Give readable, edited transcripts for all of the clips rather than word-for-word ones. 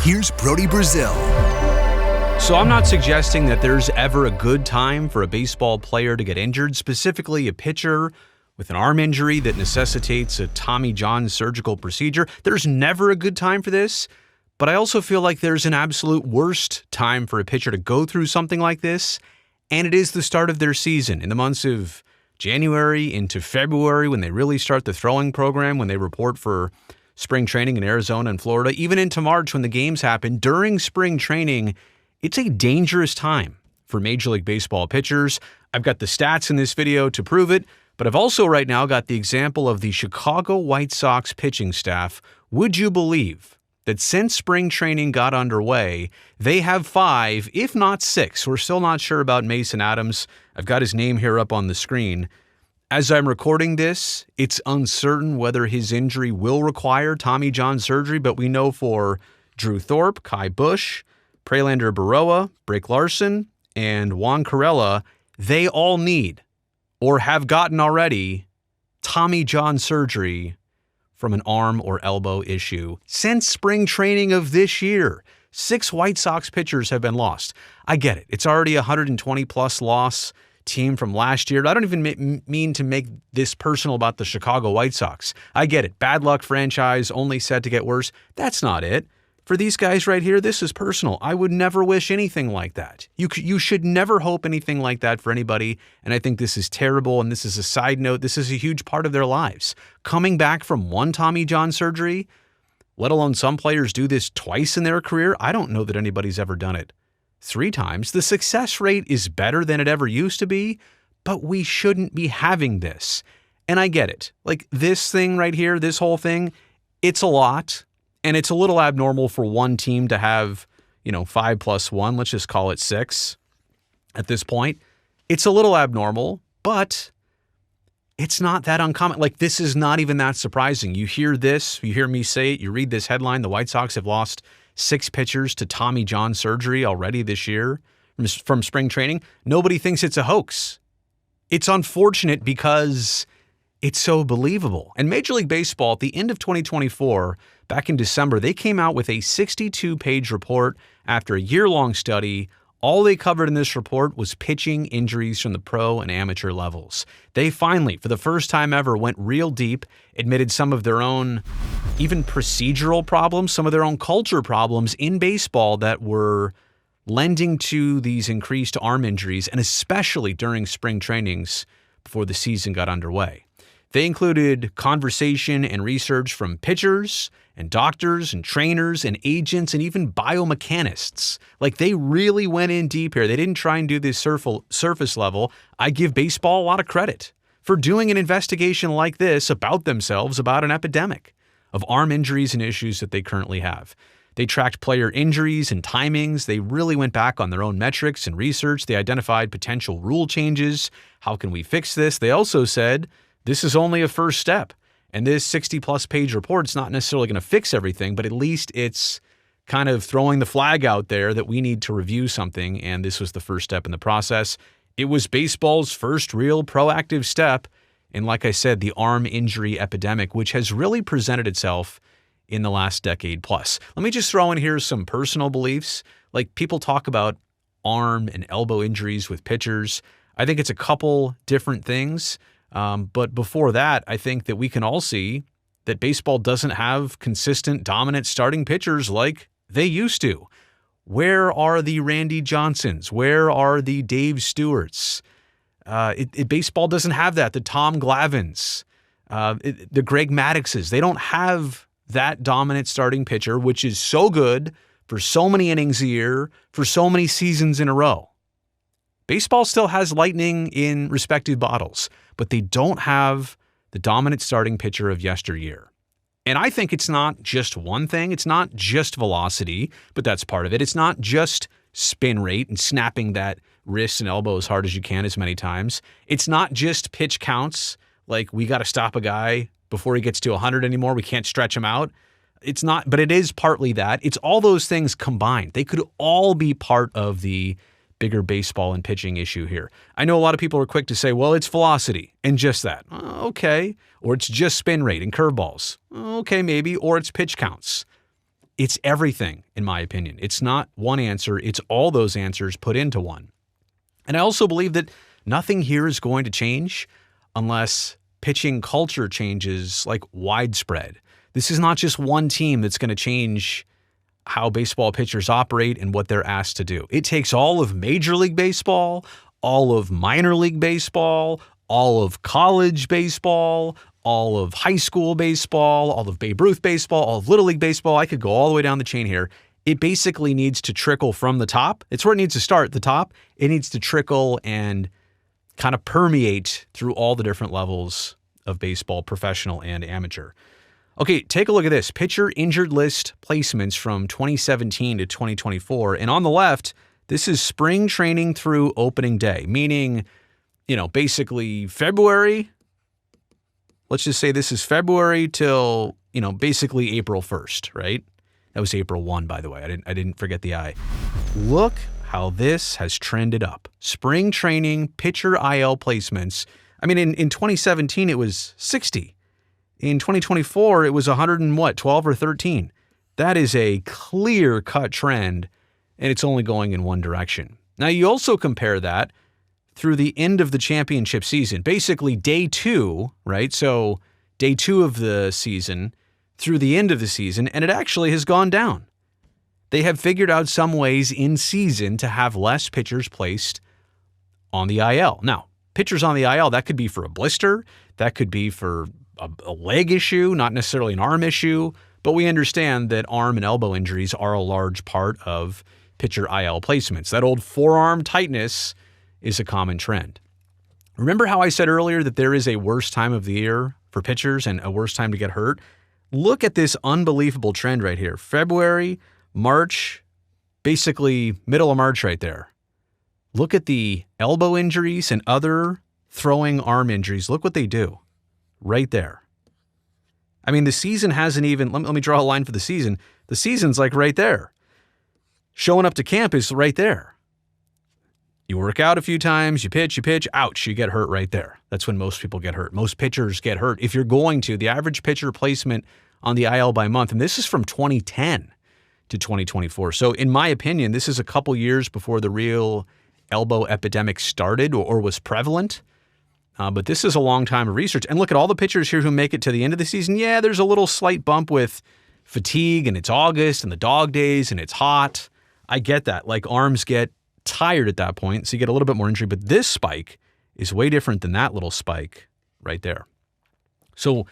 Here's Brody Brazil. So I'm not suggesting that there's ever a good time for a baseball player to get injured, specifically a pitcher with an arm injury that necessitates a Tommy John surgical procedure. There's never a good time for this, but I also feel like there's an absolute worst time for a pitcher to go through something like this, and it is the start of their season in the months of January into February when they really start the throwing program, when they report for spring training in Arizona and Florida, even into March when the games happen. During spring training, it's a dangerous time for Major League Baseball pitchers. I've got the stats in this video to prove it, but I've also right now got the example of the Chicago White Sox pitching staff. Would you believe that since spring training got underway, they have 5, if not 6, we're still not sure about Mason Adams. I've got his name here up on the screen. As I'm recording this, it's uncertain whether his injury will require Tommy John surgery, but we know for Drew Thorpe, Kai Busch, Prelander Baroa, Blake Larson, and Juan Corella, they all need or have gotten already Tommy John surgery from an arm or elbow issue. Since spring training of this year, 6 White Sox pitchers have been lost. I get it. It's already a 120-plus loss team from last year. I don't even mean to make this personal about the Chicago White Sox. I get it. Bad luck franchise, only set to get worse. That's not it. For these guys right here, this is personal. I would never wish anything like that. You should never hope anything like that for anybody, and I think this is terrible, and this is a side note. This is a huge part of their lives. Coming back from one Tommy John surgery, let alone some players do this twice in their career, I don't know that anybody's ever done it 3 times. The success rate is better than it ever used to be, but we shouldn't be having this. And I get it. Like this thing right here, this whole thing, it's a lot. And it's a little abnormal for one team to have, 5 plus 1, let's just call it 6 at this point. It's a little abnormal, but it's not that uncommon. Like, this is not even that surprising. You hear this, you hear me say it, you read this headline, the White Sox have lost 6 pitchers to Tommy John surgery already this year from spring training. Nobody thinks it's a hoax. It's unfortunate because it's so believable. And Major League Baseball, at the end of 2024, back in December, they came out with a 62-page report after a year-long study. All they covered in this report was pitching injuries from the pro and amateur levels. They finally, for the first time ever, went real deep, admitted some of their own even procedural problems, some of their own culture problems in baseball that were lending to these increased arm injuries, and especially during spring trainings before the season got underway. They included conversation and research from pitchers and doctors and trainers and agents and even biomechanists. Like, they really went in deep here. They didn't try and do this surface level. I give baseball a lot of credit for doing an investigation like this about themselves, about an epidemic of arm injuries and issues that they currently have. They tracked player injuries and timings. They really went back on their own metrics and research. They identified potential rule changes. How can we fix this? They also said, this is only a first step, and this 60-plus page report is not necessarily going to fix everything, but at least it's kind of throwing the flag out there that we need to review something, and this was the first step in the process. It was baseball's first real proactive step in, like I said, the arm injury epidemic, which has really presented itself in the last decade plus. Let me just throw in here some personal beliefs. Like, people talk about arm and elbow injuries with pitchers. I think it's a couple different things. But before that, I think that we can all see that baseball doesn't have consistent, dominant starting pitchers like they used to. Where are the Randy Johnsons? Where are the Dave Stewarts? Baseball doesn't have that. The Tom Glavines, the Greg Maddoxes, they don't have that dominant starting pitcher, which is so good for so many innings a year, for so many seasons in a row. Baseball still has lightning in respective bottles, but they don't have the dominant starting pitcher of yesteryear. And I think it's not just one thing. It's not just velocity, but that's part of it. It's not just spin rate and snapping that wrist and elbow as hard as you can as many times. It's not just pitch counts, like we got to stop a guy before he gets to 100 anymore. We can't stretch him out. It's not, but it is partly that. It's all those things combined. They could all be part of the bigger baseball and pitching issue here. I know a lot of people are quick to say, well, it's velocity and just that. Okay. Or it's just spin rate and curveballs. Okay, maybe. Or it's pitch counts. It's everything, in my opinion. It's not one answer. It's all those answers put into one. And I also believe that nothing here is going to change unless pitching culture changes like widespread. This is not just one team that's going to change how baseball pitchers operate and what they're asked to do. It takes all of Major League Baseball, all of minor league baseball, all of college baseball, all of high school baseball, all of Babe Ruth baseball, all of Little League baseball. I could go all the way down the chain here. It basically needs to trickle from the top. It's where it needs to start, the top. It needs to trickle and kind of permeate through all the different levels of baseball, professional and amateur. Okay, take a look at this. Pitcher injured list placements from 2017 to 2024. And on the left, this is spring training through opening day, meaning, basically February. Let's just say this is February till, basically April 1st, right? That was April 1, by the way. I didn't forget the I. Look how this has trended up. Spring training, pitcher IL placements. I mean, in 2017, it was 60. In 2024, it was 12 or 13. That is a clear-cut trend, and it's only going in one direction. Now, you also compare that through the end of the championship season, basically day 2, right? So day 2 of the season through the end of the season, and it actually has gone down. They have figured out some ways in season to have less pitchers placed on the IL. Now, pitchers on the IL, that could be for a blister, that could be for a leg issue, not necessarily an arm issue, but we understand that arm and elbow injuries are a large part of pitcher IL placements. That old forearm tightness is a common trend. Remember how I said earlier that there is a worse time of the year for pitchers and a worse time to get hurt? Look at this unbelievable trend right here. February, March, basically middle of March right there. Look at the elbow injuries and other throwing arm injuries. Look what they do right there. I mean, the season hasn't even, let me draw a line for the season. The season's like right there. Showing up to camp is right there. You work out a few times, you pitch, ouch, you get hurt right there. That's when most people get hurt. Most pitchers get hurt. If you're going to, the average pitcher placement on the IL by month, and this is from 2010 to 2024. So in my opinion, this is a couple years before the real elbow epidemic started or was prevalent. But this is a long time of research. And look at all the pitchers here who make it to the end of the season. Yeah, there's a little slight bump with fatigue, and it's August, and the dog days, and it's hot. I get that. Like, arms get tired at that point, so you get a little bit more injury. But this spike is way different than that little spike right there. So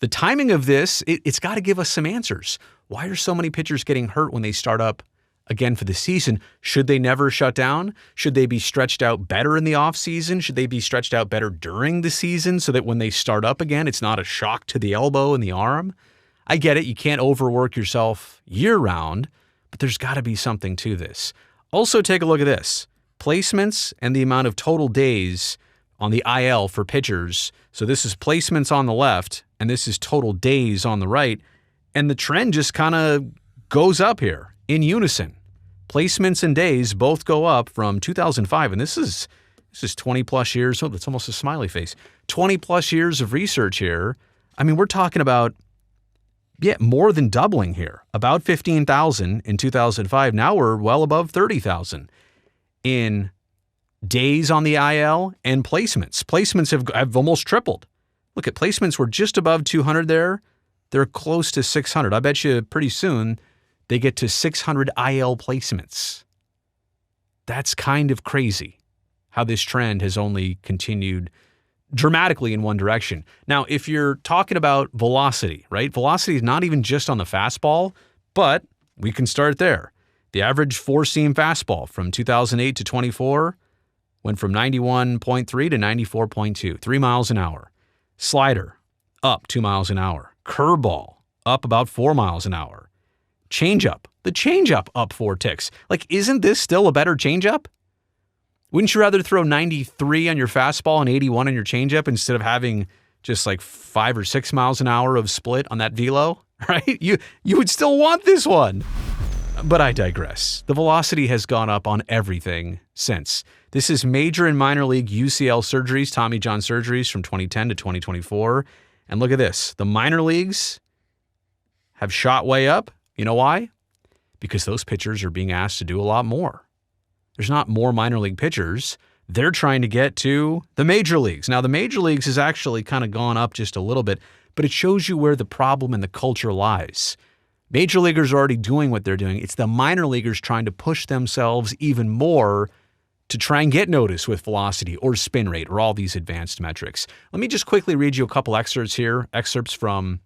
the timing of this, it's got to give us some answers. Why are so many pitchers getting hurt when they start up again for the season? Should they never shut down? Should they be stretched out better in the off season? Should they be stretched out better during the season so that when they start up again, it's not a shock to the elbow and the arm? I get it. You can't overwork yourself year round, but there's got to be something to this. Also, take a look at this. Placements and the amount of total days on the IL for pitchers. So this is placements on the left, and this is total days on the right. And the trend just kind of goes up here in unison. Placements and days both go up from 2005, and this is 20 plus years. Oh, that's almost a smiley face. 20 plus years of research here. I mean, we're talking about, more than doubling here. About 15,000 in 2005. Now we're well above 30,000 in days on the IL and placements. Placements have almost tripled. Look at placements were just above 200 there. They're close to 600. I bet you pretty soon they get to 600 IL placements. That's kind of crazy how this trend has only continued dramatically in one direction. Now, if you're talking about velocity, right? Velocity is not even just on the fastball, but we can start there. The average four-seam fastball from 2008 to 24 went from 91.3 to 94.2, 3 miles an hour. Slider, up 2 miles an hour. Curveball, up about 4 miles an hour. Changeup, the changeup up 4 ticks. Like, isn't this still a better changeup? Wouldn't you rather throw 93 on your fastball and 81 on your changeup instead of having just like 5 or 6 miles an hour of split on that velo, right? You would still want this one. But I digress. The velocity has gone up on everything since. This is major and minor league UCL surgeries, Tommy John surgeries from 2010 to 2024. And look at this. The minor leagues have shot way up. You know why? Because those pitchers are being asked to do a lot more. There's not more minor league pitchers. They're trying to get to the major leagues. Now, the major leagues has actually kind of gone up just a little bit, but it shows you where the problem in the culture lies. Major leaguers are already doing what they're doing. It's the minor leaguers trying to push themselves even more to try and get noticed with velocity or spin rate or all these advanced metrics. Let me just quickly read you a couple excerpts from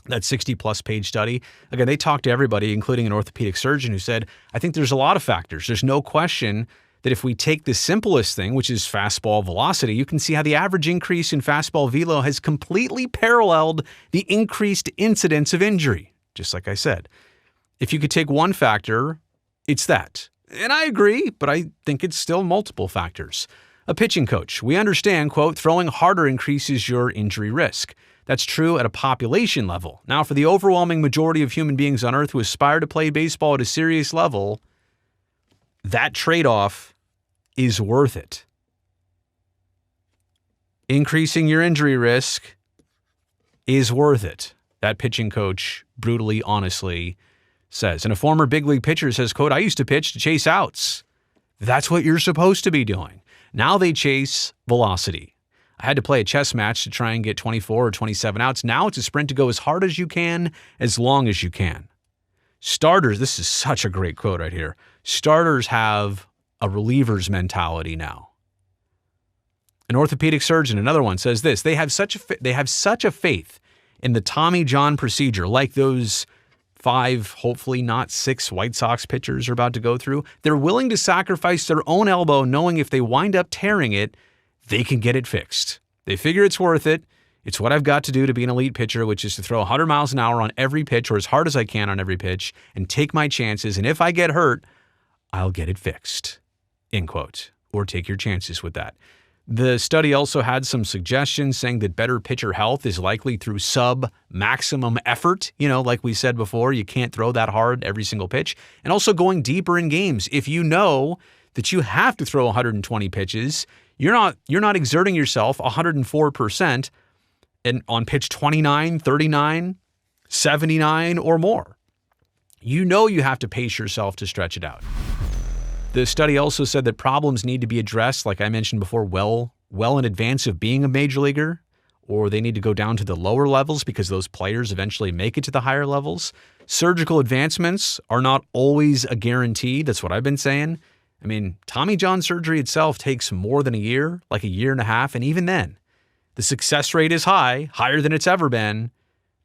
that 60-plus page study. Again, they talked to everybody, including an orthopedic surgeon who said, I think there's a lot of factors. There's no question that if we take the simplest thing, which is fastball velocity, you can see how the average increase in fastball velo has completely paralleled the increased incidence of injury. Just like I said, if you could take one factor, it's that. And I agree, but I think it's still multiple factors. A pitching coach. We understand, quote, throwing harder increases your injury risk. That's true at a population level. Now, for the overwhelming majority of human beings on Earth who aspire to play baseball at a serious level, that trade-off is worth it. Increasing your injury risk is worth it. That pitching coach brutally, honestly says. And a former big league pitcher says, quote, I used to pitch to chase outs. That's what you're supposed to be doing. Now they chase velocity. I had to play a chess match to try and get 24 or 27 outs. Now it's a sprint to go as hard as you can, as long as you can. Starters, this is such a great quote right here. Starters have a reliever's mentality now. An orthopedic surgeon, another one, says this. They have such a faith in the Tommy John procedure, like those 5, hopefully not 6 White Sox pitchers are about to go through. They're willing to sacrifice their own elbow, knowing if they wind up tearing it, they can get it fixed. They figure it's worth it. It's what I've got to do to be an elite pitcher, which is to throw 100 miles an hour on every pitch or as hard as I can on every pitch and take my chances. And if I get hurt, I'll get it fixed, end quote, or take your chances with that. The study also had some suggestions saying that better pitcher health is likely through sub-maximum effort. You know, like we said before, you can't throw that hard every single pitch. And also going deeper in games. If you know that you have to throw 120 pitches, you're not exerting yourself 104% on pitch 29, 39, 79 or more. You know you have to pace yourself to stretch it out. The study also said that problems need to be addressed, like I mentioned before, well in advance of being a major leaguer, or they need to go down to the lower levels because those players eventually make it to the higher levels. Surgical advancements are not always a guarantee. That's what I've been saying. I mean, Tommy John surgery itself takes more than a year, like a year and a half, and even then, the success rate is high, higher than it's ever been,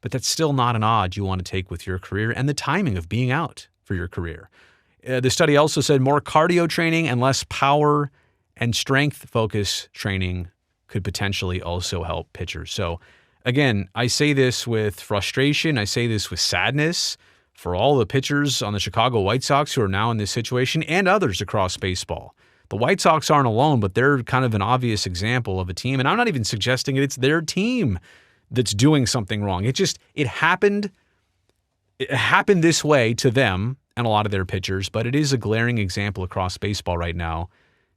but that's still not an odd you want to take with your career and the timing of being out for your career. The study also said more cardio training and less power and strength focus training could potentially also help pitchers. So again, I say this with frustration. I say this with sadness for all the pitchers on the Chicago White Sox who are now in this situation and others across baseball. The White Sox aren't alone, but they're kind of an obvious example of a team. And I'm not even suggesting it's their team that's doing something wrong. It happened this way to them and a lot of their pitchers, but it is a glaring example across baseball right now.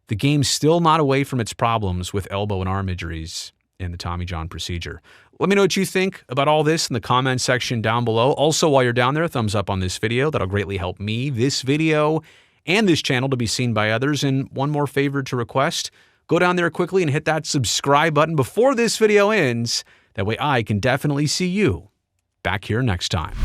The game's still not away from its problems with elbow and arm injuries in the Tommy John procedure. Let me know what you think about all this in the comments section down below. Also, while you're down there, thumbs up on this video. That'll greatly help me, this video, and this channel to be seen by others. And one more favor to request, go down there quickly and hit that subscribe button before this video ends. That way I can definitely see you back here next time.